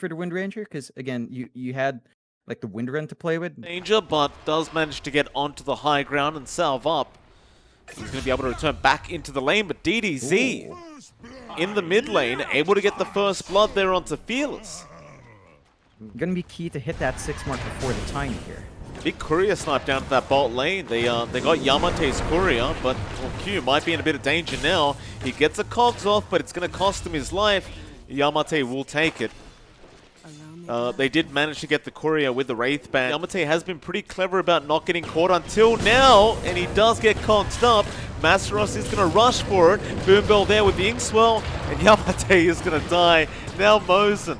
for the Wind Ranger because again, you had like the Wind Run to play with. Danger, but does manage to get onto the high ground and salve up. He's going to be able to return back into the lane, but DDZ Ooh. in the mid lane, able to get the first blood there onto Fearless. Gonna be key to hit that 6 mark before the time here. Big courier snipe down to that bot lane. They got Yamate's courier, but Q might be in a bit of danger now. He gets a cogs off, but it's going to cost him his life. Yamate will take it. They did manage to get the courier with the Wraith Band. Yamate has been pretty clever about not getting caught until now, and he does get cogsed up. Masteros is going to rush for it. Boombell there with the Inkswell, and Yamate is going to die. Now Mosin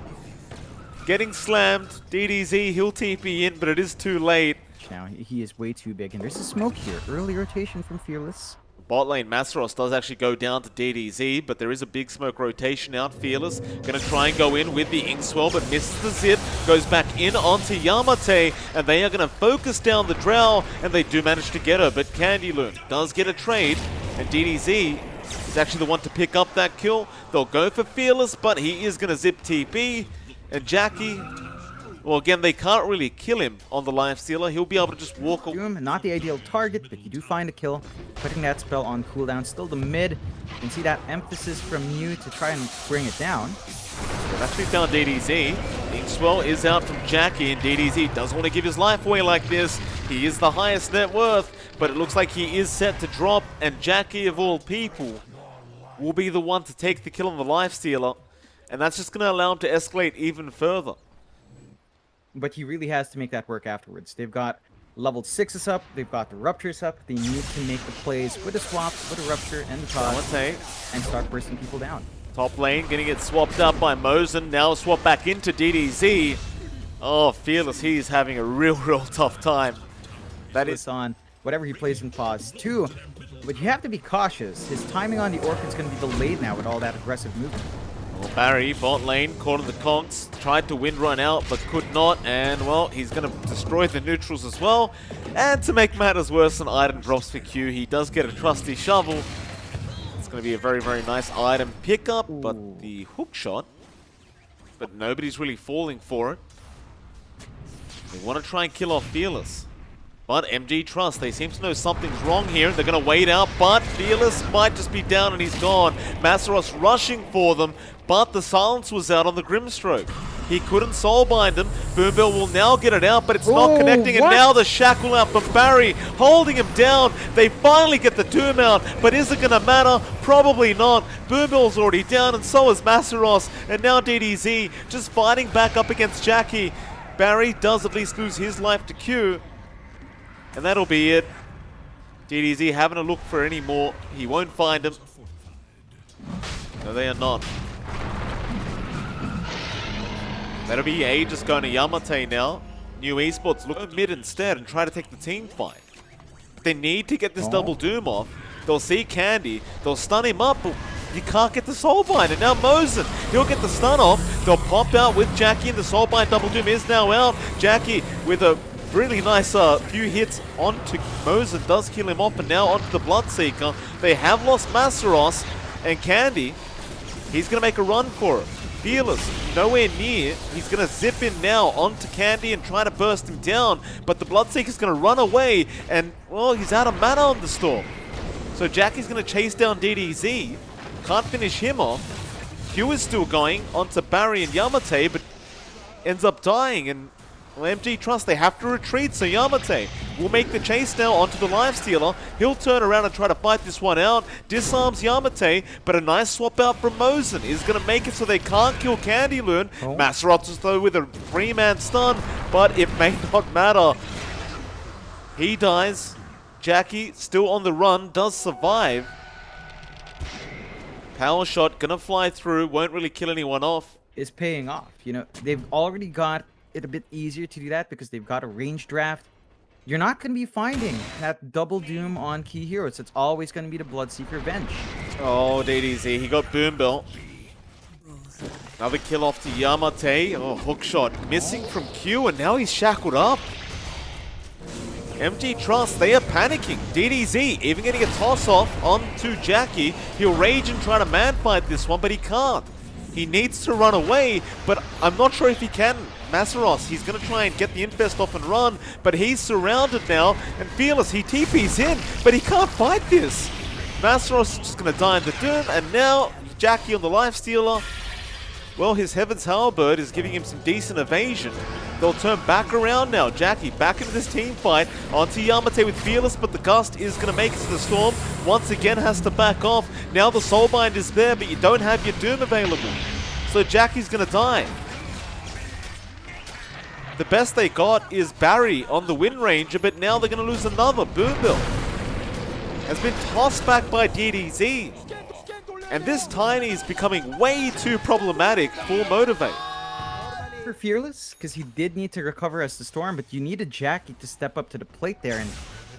getting slammed. DDZ, he'll TP in, but it is too late. Now he is way too big, and there's a smoke here. Early rotation from Fearless. Bot lane, Masteros does actually go down to DDZ, but there is a big smoke rotation out. Fearless going to try and go in with the Inkswell, but misses the zip. Goes back in onto Yamate, and they are going to focus down the Drow, and they do manage to get her, but Candyloon does get a trade, and DDZ is actually the one to pick up that kill. They'll go for Fearless, but he is going to zip TP, and Jackie, well, again, they can't really kill him on the Lifestealer. He'll be able to just walk away. Doom, not the ideal target, but you do find a kill. Putting that spell on cooldown. Still the mid. You can see that emphasis from you to try and bring it down. They've actually found DDZ. Inkswell is out from Jackie, and DDZ doesn't want to give his life away like this. He is the highest net worth, but it looks like he is set to drop, and Jackie, of all people, will be the one to take the kill on the Lifestealer, and that's just going to allow him to escalate even further. But he really has to make that work afterwards. They've got level 6s up, they've got the Ruptures up, they need to make the plays with a swap, with a Rupture, and the toss, and start bursting people down. Top lane gonna get swapped up by Mosin, now swap back into DDZ. Oh, Fearless, he's having a real tough time. That is on whatever he plays in pause 2, but you have to be cautious. His timing on the Orc is going to be delayed now with all that aggressive movement. Well, Barry, bot lane, caught in the conks, tried to wind run out, but could not, and, well, he's going to destroy the neutrals as well. And to make matters worse, an item drops for Q. He does get a trusty shovel. It's going to be a very nice item pickup, but the hook shot, but nobody's really falling for it. They want to try and kill off Fearless. But MG Trust, they seem to know something's wrong here. They're going to wait out, but Fearless might just be down and he's gone. Masteros rushing for them, but the silence was out on the Grimstroke. He couldn't soulbind him. Boombell will now get it out, but it's not connecting, and now the shackle out from Barry, holding him down. They finally get the Doom out, but is it going to matter? Probably not. Boombell's already down, and so is Masteros, and now DDZ just fighting back up against Jackie. Barry does at least lose his life to Q. And that'll be it. DDZ having a look for any more. He won't find him. No, they are not. That'll be Aegis going to Yamate now. New Esports look mid instead and try to take the team fight. But they need to get this double Doom off. They'll see Candy. They'll stun him up, but you can't get the Soulbind. And now Mosin, he'll get the stun off. They'll pop out with Jackie, and the Soulbind double Doom is now out. Jackie with a really nice few hits onto Mosin, does kill him off, and now onto the Bloodseeker. They have lost Masteros, and Candy, he's going to make a run for it. Fearless, nowhere near. He's going to zip in now onto Candy and try to burst him down, but the Bloodseeker's going to run away, and, well, he's out of mana on the Storm. So Jackie's going to chase down DDZ, can't finish him off. Q is still going onto Barry and Yamate, but ends up dying, and well, MG Trust, they have to retreat, so Yamate will make the chase now onto the Lifestealer. He'll turn around and try to fight this one out. Disarms Yamate, but a nice swap out from Mosin is going to make it so they can't kill Candyloon. Maseroth though with a 3-man stun, but it may not matter. He dies. Jackie, still on the run, does survive. Power shot, gonna fly through, won't really kill anyone off. Is paying off. You know, they've already got it a bit easier to do that because they've got a range draft. You're not going to be finding that double Doom on key heroes. It's always going to be the Bloodseeker Venge. Oh, DDZ, he got Boombell. Another kill off to Yamate. Oh, hook shot missing from Q, and now he's shackled up. MG Trust, they are panicking. DDZ even getting a toss off onto Jackie. He'll rage and try to man fight this one, but he can't. He needs to run away, but I'm not sure if he can. Masaros, he's going to try and get the Infest off and run, but he's surrounded now, and Fearless, he TP's in, but he can't fight this. Masaros is just going to die in the Doom, and now Jackie on the Lifestealer. Well, his Heaven's Halberd is giving him some decent evasion. They'll turn back around now. Jackie back into this team fight onto Yamate with Fearless, but the Gust is going to make it to the Storm. Once again has to back off. Now the Soulbind is there, but you don't have your Doom available. So Jackie's going to die. The best they got is Barry on the Wind Ranger, but now they're going to lose another. Boombill has been tossed back by DDZ. And this Tiny is becoming way too problematic for Motivate. For Fearless, because he did need to recover as the Storm, but you needed Jackie to step up to the plate there. And,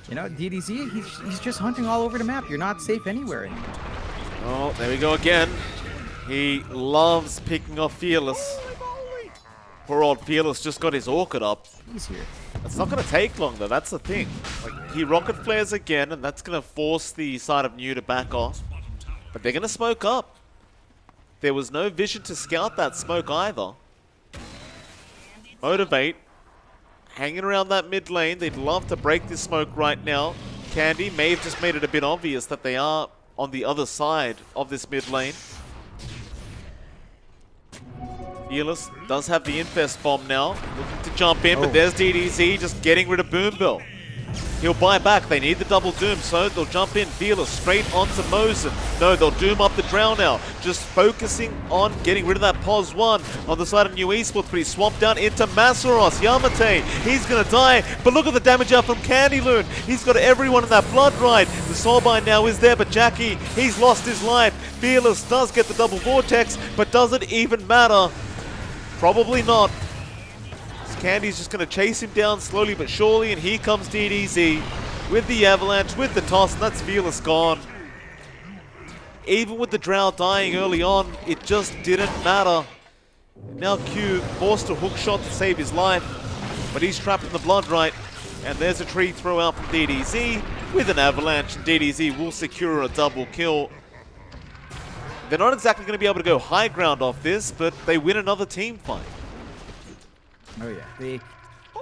you know, DDZ, he's just hunting all over the map. You're not safe anywhere anymore. Oh, there we go again. He loves picking off Fearless. Poor old Fearless just got his Orchid up. He's here. It's not going to take long, though. That's the thing. Like, he Rocket Flares again, and that's going to force the side of New to back off. But they're going to smoke up. There was no vision to scout that smoke either. Motivate, hanging around that mid lane. They'd love to break this smoke right now. Candy may have just made it a bit obvious that they are on the other side of this mid lane. Fearless does have the Infest Bomb now. Looking to jump in, but there's DDZ just getting rid of Boombill. He'll buy back. They need the double Doom, so they'll jump in. Fearless straight onto Mosin. No, they'll Doom up the Drow now. Just focusing on getting rid of that Pos 1 on the side of New Esports, but he's swapped down into Masaros. Yamate, he's going to die, but look at the damage out from Candyloon. He's got everyone in that Blood Ride. The Soulbind now is there, but Jackie, he's lost his life. Fearless does get the double Vortex, but does it even matter? Probably not. Candy's just going to chase him down slowly but surely, and here comes DDZ with the Avalanche, with the toss, and that's Fearless gone. Even with the Drow dying early on, it just didn't matter. Now Q forced a hook shot to save his life, but he's trapped in the Blood Right, and there's a tree throw out from DDZ with an Avalanche, and DDZ will secure a double kill. They're not exactly going to be able to go high ground off this, but they win another team fight. Oh yeah,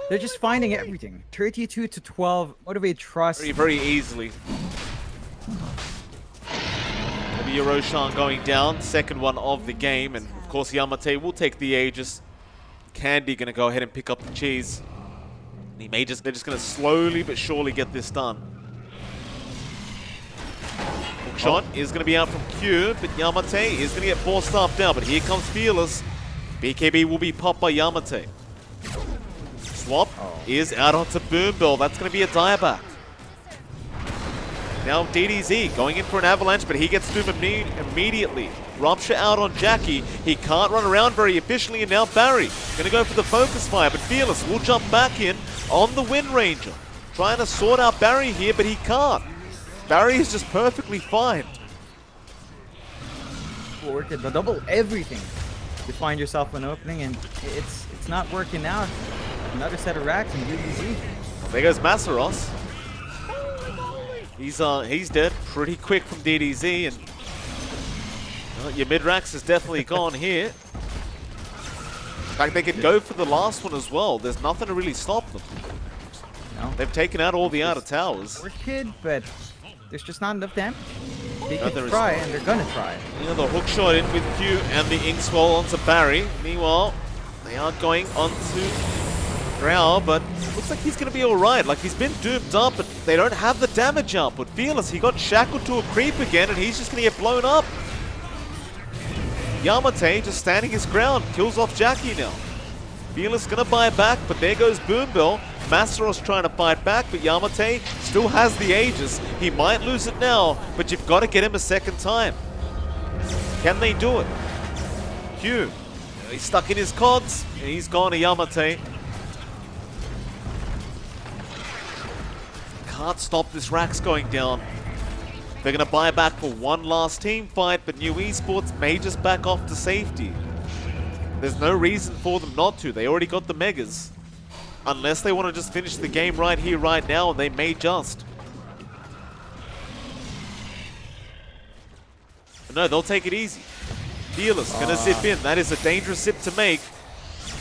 they're just finding everything. 32-12, Motivate Trust. Very, very easily. Maybe Roshan going down, second one of the game, and of course Yamate will take the Aegis. Candy gonna go ahead and pick up the cheese. They're just gonna slowly but surely get this done. Hookshot is gonna be out from Q, but Yamate is gonna get forced up now, but here comes Fearless. BKB will be popped by Yamate. Swap is out onto Boombill. That's going to be a dieback. Now DDZ going in for an Avalanche, but he gets Doom immediately. Rupture out on Jackie. He can't run around very efficiently, and now Barry going to go for the focus fire, but Fearless will jump back in on the Wind Ranger. Trying to sort out Barry here, but he can't. Barry is just perfectly fine. Working the double everything. You find yourself an opening, and it's not working out. Another set of racks and DDZ. There goes Masaros. He's dead pretty quick from DDZ, and well, your mid racks is definitely gone here. In fact, they could go for the last one as well. There's nothing to really stop them. No. They've taken out all the outer towers. Wicked, but there's just not enough damage. They can try, and they're gonna try. You know, the hook shot in with Q and the Ink Swell onto Barry. Meanwhile, they are going onto Drow, but looks like he's going to be alright. Like, he's been doomed up, but they don't have the damage output. Fearless, he got shackled to a creep again, and he's just going to get blown up. Yamate just standing his ground, kills off Jackie now. Fearless going to buy back, but there goes Boombill. Masaros trying to fight back, but Yamate still has the Aegis. He might lose it now, but you've got to get him a second time. Can they do it? Q, he's stuck in his cogs, and he's gone to Yamate. Can't stop this Rax going down. They're going to buy back for one last team fight, but New Esports may just back off to safety. There's no reason for them not to. They already got the Megas. Unless they want to just finish the game right here, right now, and they may just. But no, they'll take it easy. Fearless gonna zip in. That is a dangerous zip to make,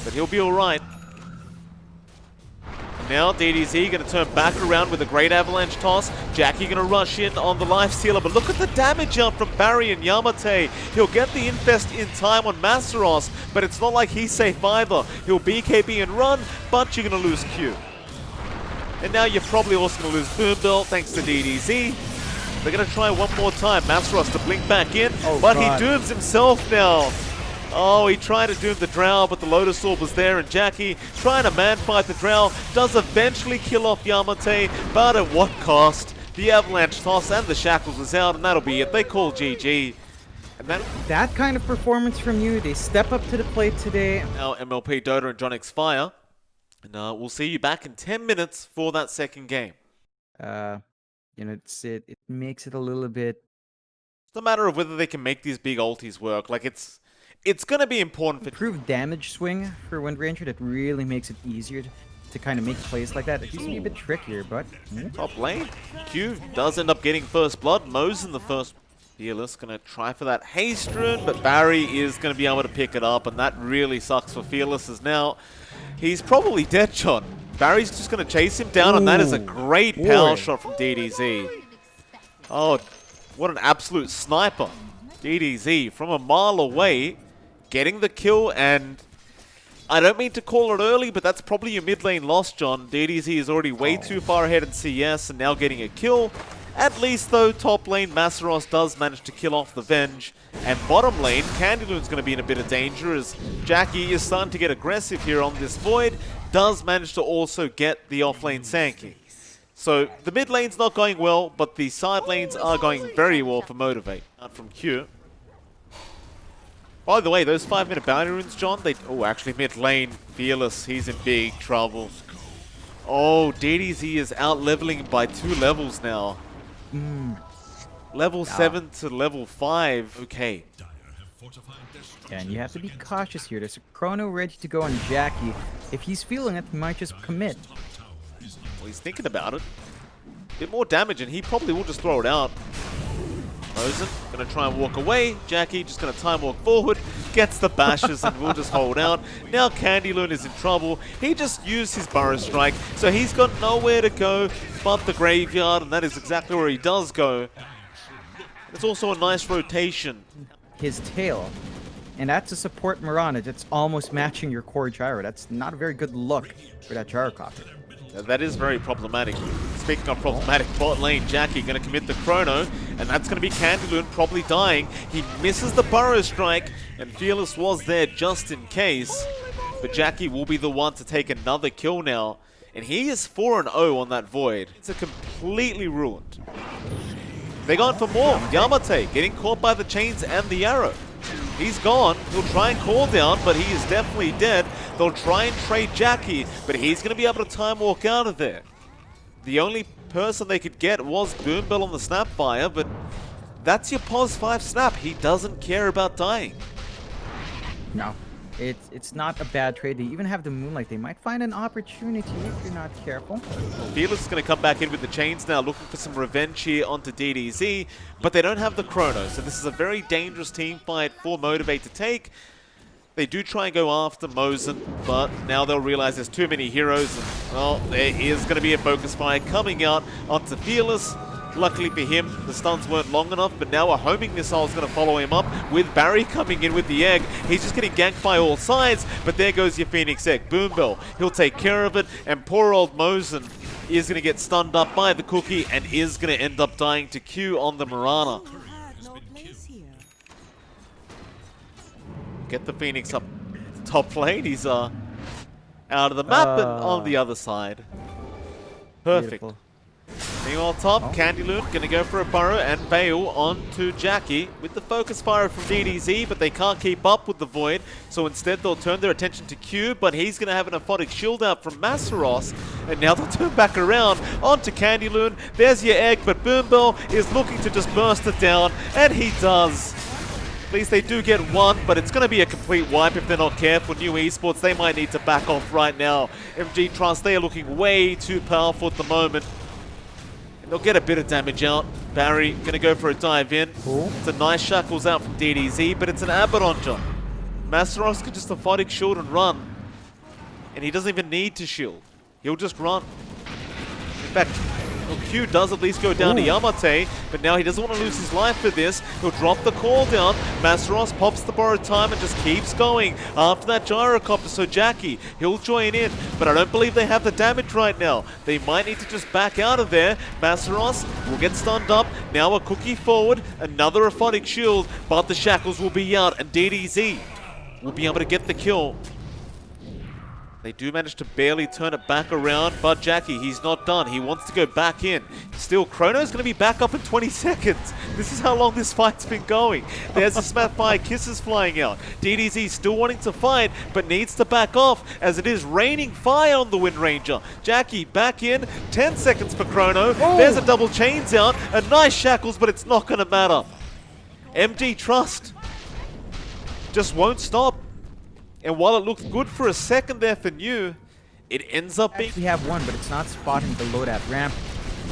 but he'll be alright. Now DDZ going to turn back around with a great avalanche toss. Jackie going to rush in on the life stealer, but look at the damage out from Barry and Yamate. He'll get the infest in time on Masteros, but it's not like he's safe either. He'll BKB and run, but you're going to lose Q. And now you're probably also going to lose Boom Bell thanks to DDZ. They're going to try one more time. Masteros to blink back in, but God. He dooms himself now. Oh, he tried to doom the Drow, but the Lotus Orb was there, and Jackie, trying to man-fight the Drow, does eventually kill off Yamate, but at what cost? The Avalanche Toss and the Shackles is out, and that'll be it. They call GG. And that kind of performance from you, they step up to the plate today. Now MLP, Dota, and Jonix Fire. And we'll see you back in 10 minutes for that second game. You know, it makes it a little bit... It's a matter of whether they can make these big ultis work. Like, it's going to be important for... Improved damage swing for Wind Ranger that really makes it easier to kind of make plays like that. It used to be a bit trickier, but... Top lane. Q does end up getting first blood. Mo's in the first. Fearless going to try for that haste rune, but Barry is going to be able to pick it up, and that really sucks for Fearless as now he's probably dead, John. Barry's just going to chase him down, and that is a great power shot from DDZ. Oh, what an absolute sniper. DDZ from a mile away, getting the kill, and I don't mean to call it early, but that's probably your mid lane loss, John. DDZ is already way too far ahead in CS and now getting a kill. At least, though, top lane Masteros does manage to kill off the Venge. And bottom lane, Candyloon's going to be in a bit of danger as Jackie is starting to get aggressive here on this Void. Does manage to also get the offlane Sankey. So the mid lane's not going well, but the side lanes are going very well for Motivate. Out from Q. By the way, those 5-minute bounty runes, John, oh, actually mid lane, Fearless, he's in big trouble. Oh, DDZ is out leveling by 2 levels now. Level 7 to level 5. Okay. And you have to be cautious here. There's a chrono ready to go on Jackie. If he's feeling it, he might just commit. Well, he's thinking about it. A bit more damage, and he probably will just throw it out. Mosen going to try and walk away. Jackie just going to time walk forward. Gets the bashes and will just hold out. Now Candyloon is in trouble. He just used his Burrow Strike, so he's got nowhere to go but the graveyard, and that is exactly where he does go. It's also a nice rotation. His tail. And that's a support Mirana that's almost matching your core gyro. That's not a very good look for that gyrocopter. That is very problematic. Speaking of problematic, bot lane, Jackie going to commit the chrono, and that's going to be Candyloon probably dying. He misses the Burrow Strike, and Fearless was there just in case. But Jackie will be the one to take another kill now, and he is 4-0 on that Void. It's a completely ruined. They're going for more. Yamate getting caught by the chains and the arrow. He's gone. He'll try and call down, but he is definitely dead. They'll try and trade Jackie, but he's going to be able to time walk out of there. The only person they could get was Boom Bell on the Snapfire, but that's your pos 5 snap. He doesn't care about dying. No, it's not a bad trade. They even have the Moonlight. They might find an opportunity if you're not careful. Fearless is going to come back in with the chains now, looking for some revenge here onto DDZ, but they don't have the chrono, so this is a very dangerous team fight for Motivate to take. They do try and go after Mosen, but now they'll realize there's too many heroes, and well, there is going to be a focus fire coming out onto Fearless. Luckily for him, the stuns weren't long enough, but now a homing missile is going to follow him up with Barry coming in with the egg. He's just getting ganked by all sides, but there goes your Phoenix egg. Boom Bell, he'll take care of it, and poor old Mosen is going to get stunned up by the cookie and is going to end up dying to Q on the Mirana. Get the Phoenix up top lane. He's out of the map and on the other side. Perfect. Beautiful. Meanwhile, top, Candyloon going to go for a burrow and bail onto Jackie with the focus fire from DDZ, but they can't keep up with the Void, so instead they'll turn their attention to Q, but he's going to have an aphotic shield out from Masteros, and now they'll turn back around onto Candyloon. There's your egg, but Boom Bell is looking to just burst it down, and he does. At least they do get one, but it's going to be a complete wipe if they're not careful. New Esports, they might need to back off right now. MG Trust, they are looking way too powerful at the moment. They'll get a bit of damage out. Barry going to go for a dive in. Cool. It's a nice shackles out from DDZ, but it's an Abaddon. Masaros can just Aphotic shield and run. And he doesn't even need to shield. He'll just run. In fact, Q does at least go down to Yamate, but now he doesn't want to lose his life for this. He'll drop the call down. Masaros pops the borrowed time and just keeps going after that gyrocopter. So Jackie, he'll join in, but I don't believe they have the damage right now. They might need to just back out of there. Masaros will get stunned up. Now a cookie forward, another Aphotic shield, but the shackles will be out, and DDZ will be able to get the kill. They do manage to barely turn it back around, but Jackie, he's not done. He wants to go back in. Still, Chrono's going to be back up in 20 seconds. This is how long this fight's been going. There's the Sapphire Kisses flying out. DDZ still wanting to fight, but needs to back off as it is raining fire on the Wind Ranger. Jackie back in, 10 seconds for Chrono. There's a double chains out, a nice shackles, but it's not going to matter. MG Trust just won't stop. And while it looked good for a second there for New, it ends up being... We have one, but it's not spotting below that ramp.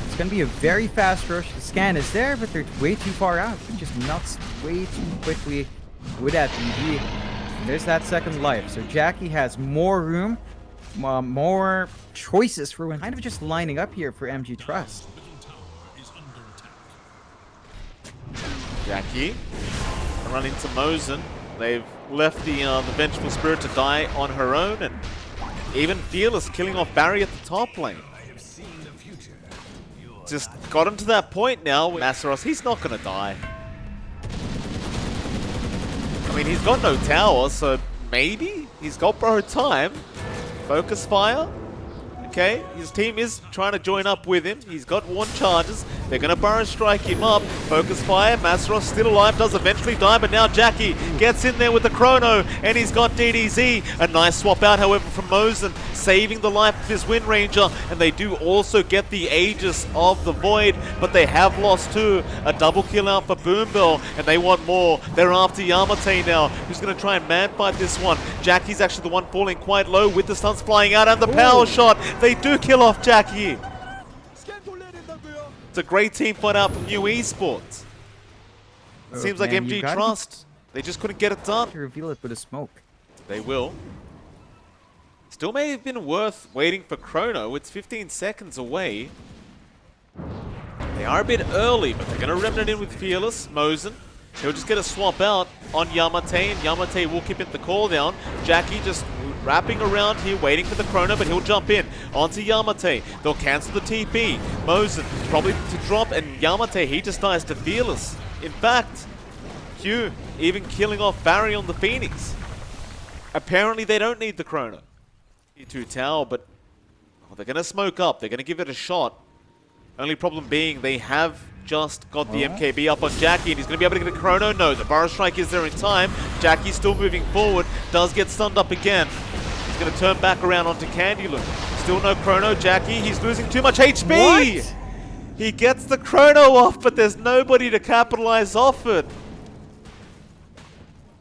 It's going to be a very fast rush. The scan is there, but they're way too far out. It just melts way too quickly with that DD. There's that second life. So Jackie has more room, more choices for when kind of just lining up here for MG Trust. Jackie run into Mosen. They've left the Vengeful Spirit to die on her own, and even Fearless killing off Barry at the top lane. Just gotten to that point now with Masaros. He's not going to die. I mean, he's got no tower, so maybe he's got borrowed time. Focus fire. Okay, his team is trying to join up with him. He's got one charges. They're going to burrow strike him up. Focus fire. Masaros still alive. Does eventually die, but now Jackie gets in there with the Chrono, and he's got DDZ. A nice swap out, however, from Mosen, saving the life of his Wind Ranger, and they do also get the Aegis of the Void, but they have lost two. A double kill out for Boombell, and they want more. They're after Yamate now, who's going to try and man fight this one. Jackie's actually the one falling quite low with the stuns flying out, and the power shot. They do kill off Jackie. It's a great team fight out from New Esports. It seems like MG Trust, they just couldn't get it done. To reveal it with a smoke. They will. Still may have been worth waiting for Chrono. It's 15 seconds away. They are a bit early, but they're going to remnant in with Fearless. Mosen, he'll just get a swap out on Yamate, and Yamate will keep it the call down. Jackie just wrapping around here, waiting for the Chrono, but he'll jump in onto Yamate. They'll cancel the TP. Mosen probably to drop, and Yamate, he just dies to Fearless. In fact, Q even killing off Barry on the Phoenix. Apparently they don't need the Chrono. T2 tower, but they're going to smoke up. They're going to give it a shot. Only problem being they have just got the MKB up on Jackie, and he's going to be able to get a Chrono. No, the Burrow Strike is there in time. Jackie's still moving forward. Does get stunned up again. He's going to turn back around onto Candyloo. Still no Chrono. Jackie, he's losing too much HP. What? He gets the Chrono off, but there's nobody to capitalize off it.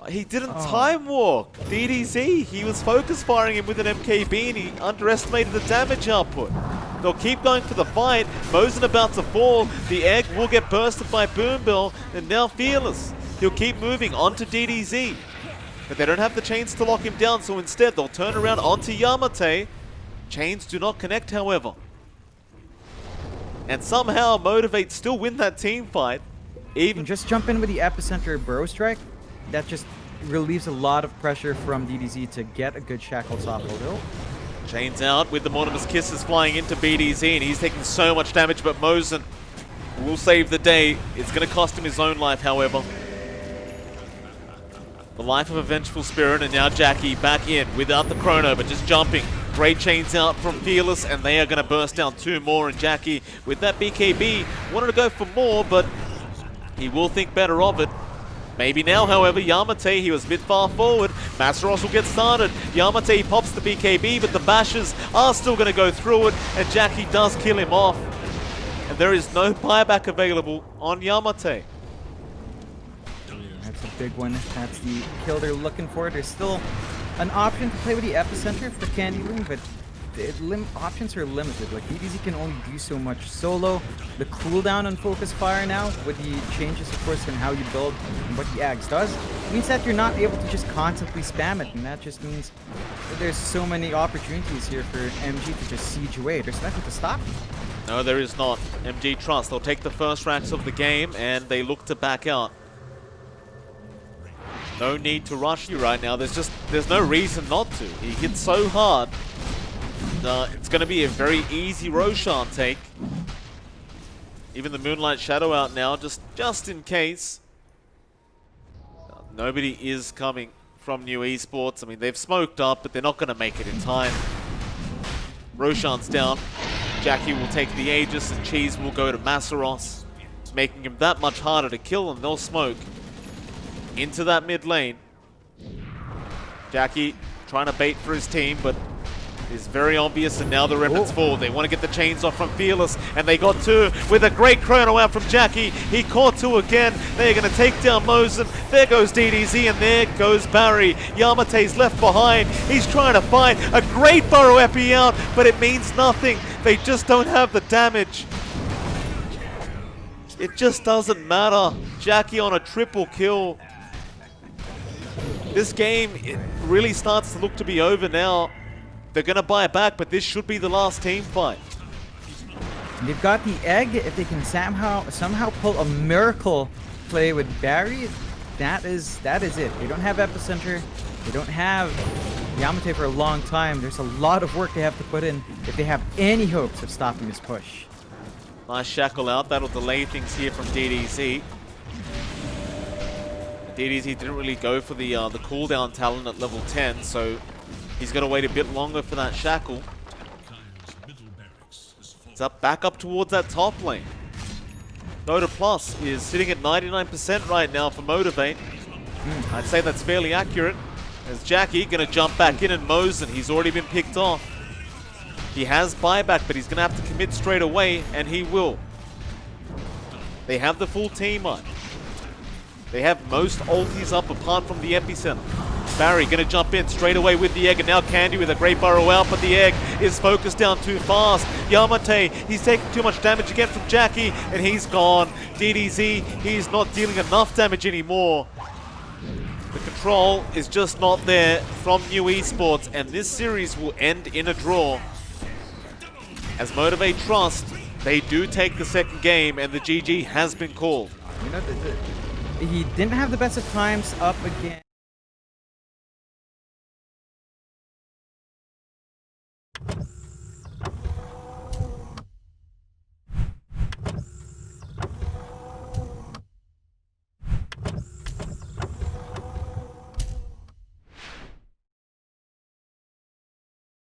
He didn't time walk. DDZ, he was focus firing him with an MKB, and he underestimated the damage output. They'll keep going for the fight. Mosen about to fall. The egg will get bursted by Boombell, and now Fearless. He'll keep moving onto DDZ. But they don't have the chains to lock him down, so instead they'll turn around onto Yamate. Chains do not connect, however. And somehow Motivate still win that team fight. Even just jump in with the Epicenter Burrow Strike. That just relieves a lot of pressure from DDZ to get a good Shackles off of hill. Chains out with the Mortimer's Kisses flying into BDZ, and he's taking so much damage, but Mosen will save the day. It's going to cost him his own life, however. The life of a Vengeful Spirit, and now Jackie back in without the Chrono, but just jumping. Great chains out from Fearless, and they are going to burst down two more, and Jackie, with that BKB, wanted to go for more, but he will think better of it. Maybe now, however, Yamate, he was a bit far forward. Masaros will get started. Yamate pops the BKB, but the bashes are still going to go through it, and Jackie does kill him off. And there is no buyback available on Yamate. That's a big one. That's the kill they're looking for. There's still an option to play with the Epicenter for Candyloo, but options are limited. Like BTS can only do so much solo. The cooldown on Focus Fire now, with the changes, of course, in how you build and what the Ags does, means that you're not able to just constantly spam it, and that just means that there's so many opportunities here for MG to just siege away. There's nothing to stop you. No, there is not. MG trust. They'll take the first racks of the game, and they look to back out. No need to rush you right now. There's no reason not to. He hits so hard. It's going to be a very easy Roshan take. Even the Moonlight Shadow out now, just in case. Nobody is coming from New Esports. I mean, they've smoked up, but they're not going to make it in time. Roshan's down. Jackie will take the Aegis, and Cheese will go to Masaros, making him that much harder to kill, and they'll smoke into that mid lane. Jackie trying to bait for his team, but it's very obvious, and now the Remnants fall. They want to get the chains off from Fearless, and they got two with a great chrono out from Jackie. He caught two again. They're going to take down Mosen. There goes DDZ, and there goes Barry. Yamate's left behind. He's trying to find a great Burrow Epi out, but it means nothing. They just don't have the damage. It just doesn't matter. Jackie on a triple kill. This game, it really starts to look to be over now. They're going to buy it back, but this should be the last team fight. They've got the egg. If they can somehow pull a miracle play with Barry, that is it. They don't have Epicenter. They don't have Yamate for a long time. There's a lot of work they have to put in if they have any hopes of stopping this push. Nice shackle out. That'll delay things here from DDZ. DDZ didn't really go for the cooldown talent at level 10, so he's got to wait a bit longer for that shackle. It's back up towards that top lane. Dota Plus is sitting at 99% right now for Motivate. I'd say that's fairly accurate. As Jackie going to jump back in, and Mosen, he's already been picked off. He has buyback, but he's going to have to commit straight away, and he will. They have the full team on. They have most ultis up apart from the Epicenter. Barry going to jump in straight away with the egg, and now Candy with a great burrow out, but the egg is focused down too fast. Yamate, he's taking too much damage again from Jackie, and he's gone. DDZ, he's not dealing enough damage anymore. The control is just not there from New Esports, and this series will end in a draw. As Motivate Trust, they do take the second game, and the GG has been called. You know, he didn't have the best of times up again.